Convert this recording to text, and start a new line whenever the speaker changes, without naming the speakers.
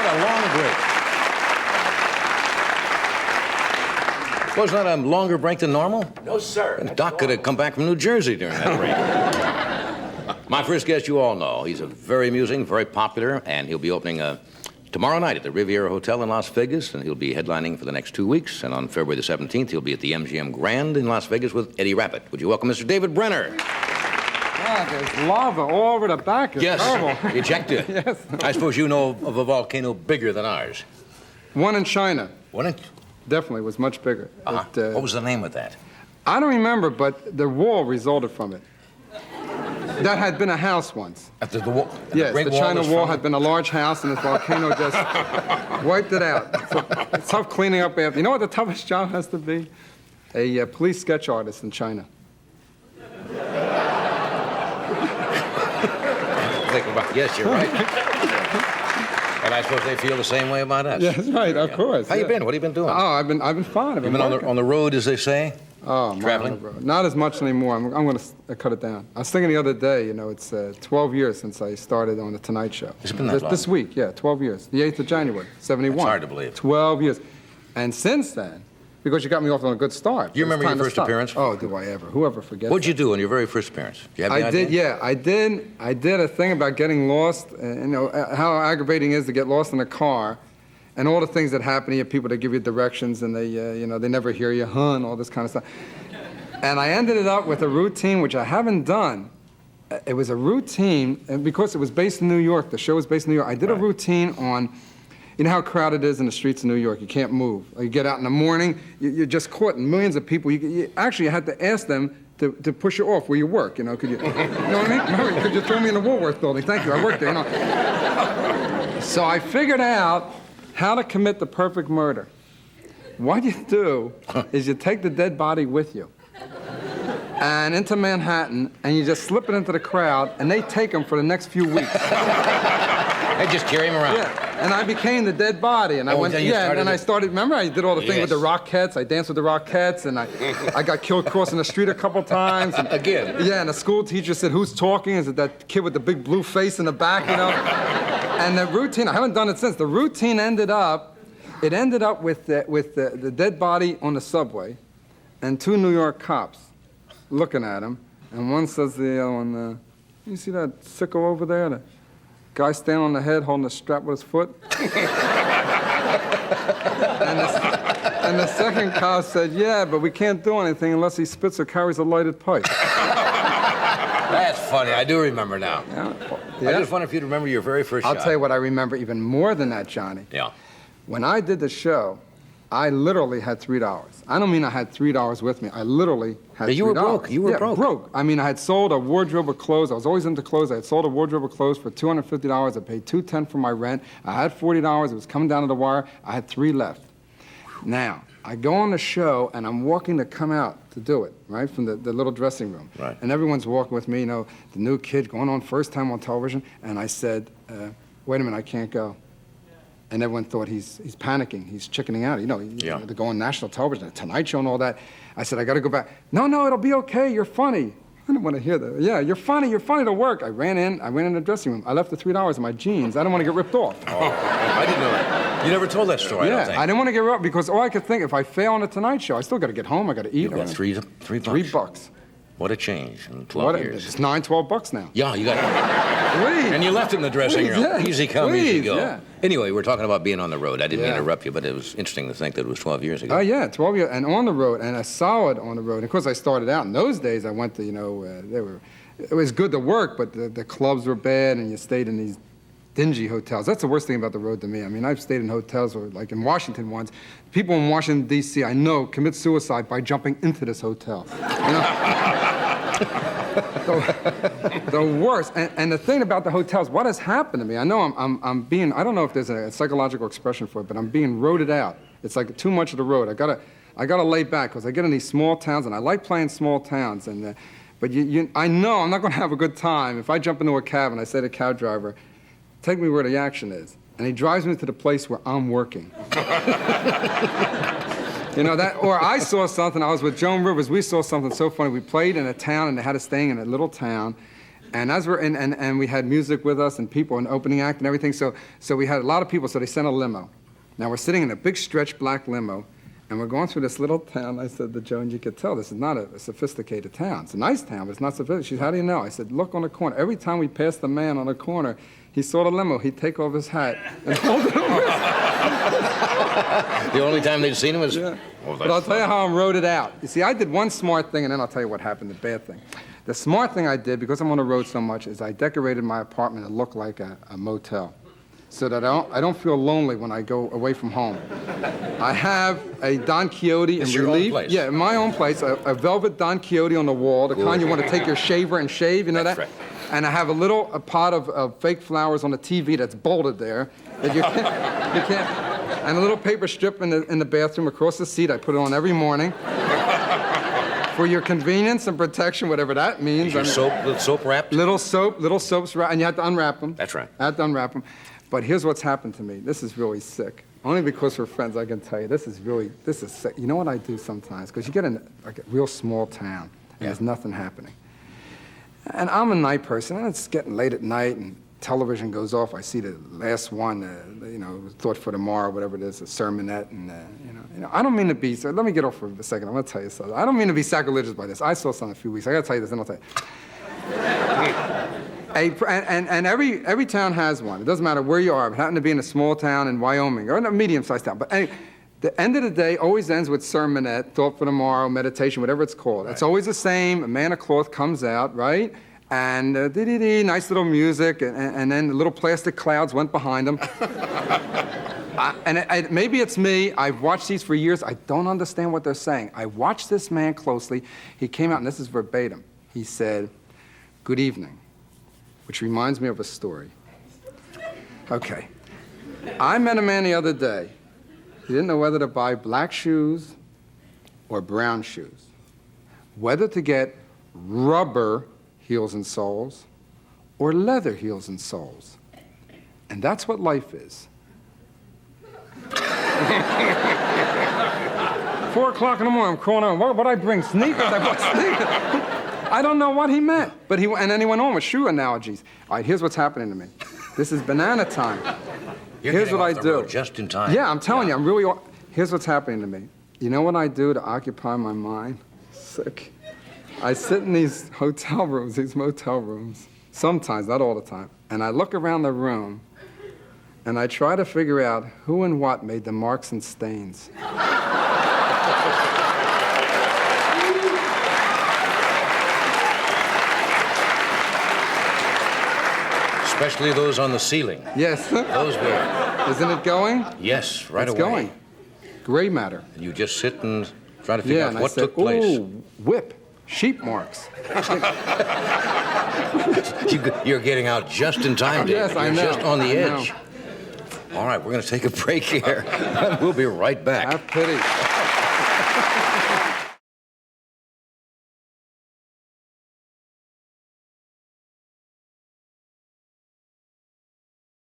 a long break. Was that a longer break than normal?
No, sir.
And Doc could have come back from New Jersey during that break. My first guest, you all know. He's a very amusing, very popular, and he'll be opening tomorrow night at the Riviera Hotel in Las Vegas, and he'll be headlining for the next 2 weeks. And on February the 17th, he'll be at the MGM Grand in Las Vegas with Eddie Rapid. Would you welcome Mr. David Brenner?
God, there's lava all over the back. It's terrible.
You checked it?
Yes.
I suppose you know of a volcano bigger than ours.
One in China.
One in...
Definitely was much bigger.
What was the name of that?
I don't remember, but the wall resulted from it. That had been a house once.
After the wall?
Yes, the China Wall had been a large house, and this volcano just wiped it out. It's tough cleaning up after. You know what the toughest job has to be? A police sketch artist in China.
Think about, yes, you're right. And I suppose they feel the same way about us.
Yes, right, of course.
How you been? What have you been doing?
Oh, I've been fine.
You've been on the road, as they say?
Oh,
traveling?
On the road. Not as much anymore. I'm going to cut it down. I was thinking the other day, you know, it's 12 years since I started on The Tonight Show.
It's been that long?
This week, yeah, 12 years. The 8th of January, 71.
It's hard to believe.
12 years. And since then, because you got me off on a good start.
Do you remember your first appearance?
Oh, do I ever? Whoever forgets
What'd you do on your very first appearance? Do you have any idea?
did, yeah. I did a thing about getting lost, you know, how aggravating it is to get lost in a car, and all the things that happen. You have people that give you directions, and they, you know, they never hear you, and all this kind of stuff. And I ended it up with a routine, which I haven't done. It was a routine, and because it was based in New York, the show was based in New York, I did a routine on, you know how crowded it is in the streets of New York. You can't move. You get out in the morning, you're just caught in millions of people. You actually had to ask them to push you off where you work, you know. Could you know what I mean? Remember, could you throw me in the Woolworth building? Thank you, I worked there, you know. So I figured out how to commit the perfect murder. What you do is you take the dead body with you and into Manhattan, and you just slip it into the crowd, and they take him for the next few weeks.
They just carry him around.
Yeah, and I became the dead body, and I went. Yeah, and I started. Remember, I did all the thing with the Rockettes. I danced with the Rockettes, and I got killed crossing the street a couple times. And,
again.
Yeah, and the school teacher said, "Who's talking?" Is it that kid with the big blue face in the back? You know. And the routine. I haven't done it since. The routine ended up. It ended up with the dead body on the subway, and 2 New York cops looking at him, and one says to the other one, "You see that sicko over there? The guy standing on the head holding a strap with his foot?" and the second cop said, "Yeah, but we can't do anything unless he spits or carries a lighted pipe."
That's funny. I do remember now.
Yeah.
I just wonder if you'd remember your very first shot.
I'll tell you what I remember even more than that, Johnny.
Yeah.
When I did the show, I literally had $3. I don't mean I had $3 with me. I literally had $3.
You were broke. You were
broke. I mean, I had sold a wardrobe of clothes. I was always into clothes. I had sold a wardrobe of clothes for $250. I paid $210 for my rent. I had $40. It was coming down to the wire. I had $3 left. Now, I go on the show, and I'm walking to come out to do it, right, from the little dressing room.
Right.
And everyone's walking with me, you know, the new kid going on first time on television. And I said, wait a minute, I can't go. And everyone thought he's panicking, he's chickening out. You know, to go on national television, the Tonight Show and all that. I said, I got to go back. No, it'll be okay, you're funny. I didn't want to hear that. Yeah, you're funny to work. I went in the dressing room. I left the $3 in my jeans. I didn't want to get ripped off.
Oh, I didn't know that. You never told that story, I don't think.
I didn't want to get ripped off because all I could think, if I fail on the Tonight Show, I still got to get home, I got to eat.
You got $3.
$3.
What a change in 12 years.
It's $12 now.
Yeah, you got it.
Please.
And you left in the dressing room.
Yeah.
Easy come, easy go.
Yeah.
Anyway, we're talking about being on the road. I didn't mean to interrupt you, but it was interesting to think that it was 12 years ago.
Oh, yeah, 12 years, and on the road, and a solid on the road. And of course, I started out in those days. I went to, you know, it was good to work, but the clubs were bad, and you stayed in these dingy hotels. That's the worst thing about the road to me. I mean, I've stayed in hotels, or like in Washington once. People in Washington, D.C., I know, commit suicide by jumping into this hotel. You know? The worst. And the thing about the hotels, what has happened to me, I know I'm being, I don't know if there's a psychological expression for it, but I'm being roaded out. It's like too much of the road. I gotta lay back, because I get in these small towns, and I like playing small towns, and but I know I'm not gonna have a good time if I jump into a cab and I say to the cab driver, take me where the action is. And he drives me to the place where I'm working. You know, that, or I saw something, I was with Joan Rivers, we saw something so funny. We played in a town, and they had us staying in a little town, And as we're and we had music with us and people, and opening act and everything. So we had a lot of people. So they sent a limo. Now we're sitting in a big stretch black limo, and we're going through this little town. I said to Joan, you could tell this is not a sophisticated town. It's a nice town, but it's not sophisticated. She said, how do you know? I said, look on the corner. Every time we passed the man on the corner, he saw the limo, he'd take off his hat and hold it over.
The only time they'd seen him was...
Yeah.
Oh,
But I'll tell you how I wrote it out. You see, I did one smart thing, and then I'll tell you what happened, the bad thing. The smart thing I did, because I'm on the road so much, is I decorated my apartment to look like a motel, so that I don't feel lonely when I go away from home. I have a Don Quixote in
your own
relief.
place?
Yeah, in my own place, a velvet Don Quixote on the wall, the kind you want to take your shaver and shave, you know
That's
that?
right.
And I have a pot of fake flowers on the TV that's bolted there that you can't, and a little paper strip in the bathroom across the seat. I put it on every morning for your convenience and protection, whatever that means.
Your soap wrapped?
Little soaps wrapped, and you have to unwrap them.
That's right.
I have to unwrap them. But here's what's happened to me. This is really sick. Only because we're friends, I can tell you, this is sick. You know what I do sometimes? Because you get in like a real small town, and there's nothing happening. And I'm a night person, and it's getting late at night, and television goes off. I see the last one, Thought for Tomorrow, whatever it is, a sermonette, and I don't mean to be. So let me get off for a second. I'm gonna tell you something. I don't mean to be sacrilegious by this. I saw something a few weeks. I gotta tell you this, and I'll tell you. And every town has one. It doesn't matter where you are. If it happened to be in a small town in Wyoming or in a medium-sized town, but anyway, the end of the day always ends with sermonette, thought for tomorrow, meditation, whatever it's called. Right. It's always the same. A man of cloth comes out, right? And nice little music, and then the little plastic clouds went behind him. Maybe it's me. I've watched these for years. I don't understand what they're saying. I watched this man closely. He came out, and this is verbatim. He said, "Good evening," which reminds me of a story. Okay. I met a man the other day. He didn't know whether to buy black shoes or brown shoes, whether to get rubber heels and soles or leather heels and soles. And that's what life is. 4 o'clock in the morning, I'm crawling on. What I bring? Sneakers? I bought sneakers. I don't know what he meant. But and then he went on with shoe analogies. All right, here's what's happening to me. This is banana time. Here's what I do.
Just in time.
Yeah, I'm telling you, here's what's happening to me. You know what I do to occupy my mind? Sick. I sit in these hotel rooms, these motel rooms, sometimes, not all the time, and I look around the room, and I try to figure out who and what made the marks and stains.
Especially those on the ceiling.
Yes.
Those were.
Isn't it going?
Yes, right away.
It's going. Gray matter.
And you just sit and try to figure out what took
place.
place.
Ooh, whip. Sheep marks.
You're getting out just in time, David.
Yes, I
You're
know.
just on the edge.
Know.
All right, we're going to take a break here. We'll be right back.
Have pity.